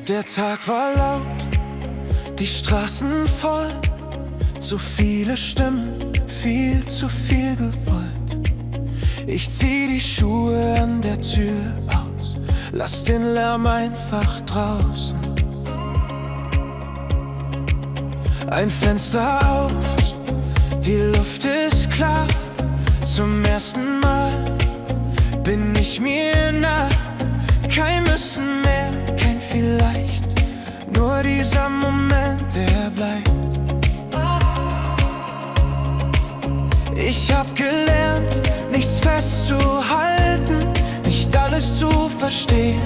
Der Tag war laut, die Straßen voll, zu viele Stimmen, viel zu viel gewollt. Ich zieh die Schuhe an der Tür aus, lass den Lärm einfach draußen. Ein Fenster auf, die Luft ist klar. Zum ersten Mal bin ich mir nah. Kein Müssen mehr, kein Vielleicht, nur dieser Moment, der bleibt. Ich hab gelernt, nichts festzuhalten, nicht alles zu verstehen.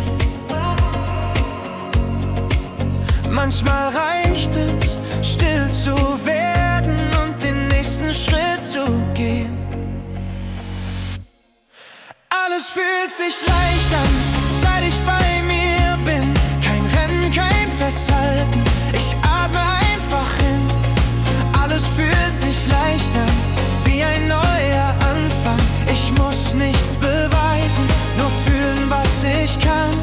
Manchmal reicht es, still zu werden und den nächsten Schritt zu gehen. Alles fühlt sich leicht an, seit ich bei mir bin. Kein Rennen, kein Festhalten, ich atme einfach hin. Alles fühlt sich leicht an, wie ein neuer Anfang. Ich muss nichts beweisen, nur fühlen, was ich kann.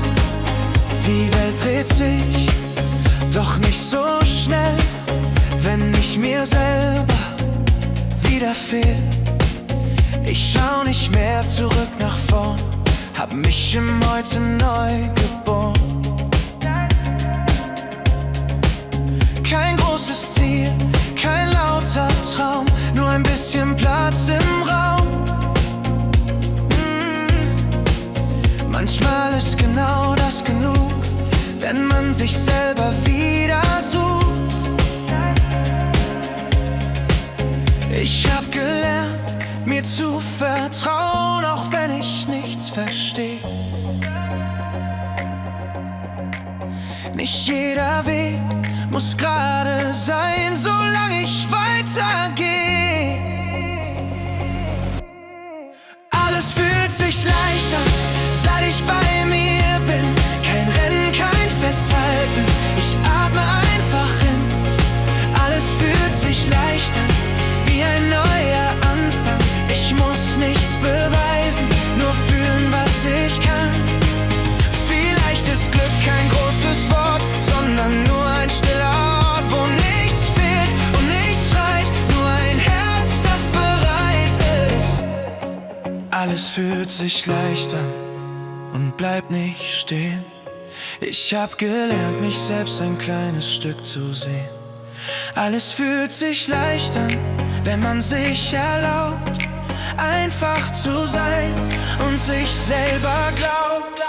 Die Welt dreht sich, doch nicht so schnell, wenn ich mir selber wieder fehl. Ich schau nicht mehr zurück nach vorn, hab mich im Heute neu geboren. Kein großes Ziel, kein lauter Traum, nur ein bisschen Platz im Raum. Manchmal ist genau das genug, wenn man sich selber wieder sucht. Ich hab gelernt, mir zu vertrauen, auch wenn ich nichts verstehe. Nicht jeder Weg muss gerade sein, solange ich weitergehe. Alles fühlt sich leicht an, seit ich bei mir bin. Kein Rennen, kein Festhalten, ich atme einfach hin. Alles fühlt sich leicht an, wie ein neuer Anfang. Ich muss nichts beweisen, nur fühlen, was ich kann. Vielleicht ist Glück kein großes Wort, sondern nur ein stiller Ort, wo nichts fehlt und nichts schreit, nur ein Herz, das bereit ist. Alles fühlt sich leicht an und bleibt nicht stehen. Ich hab gelernt, mich selbst ein kleines Stück zu sehen. Alles fühlt sich leicht an, wenn man sich erlaubt, einfach zu sein und sich selber glaubt.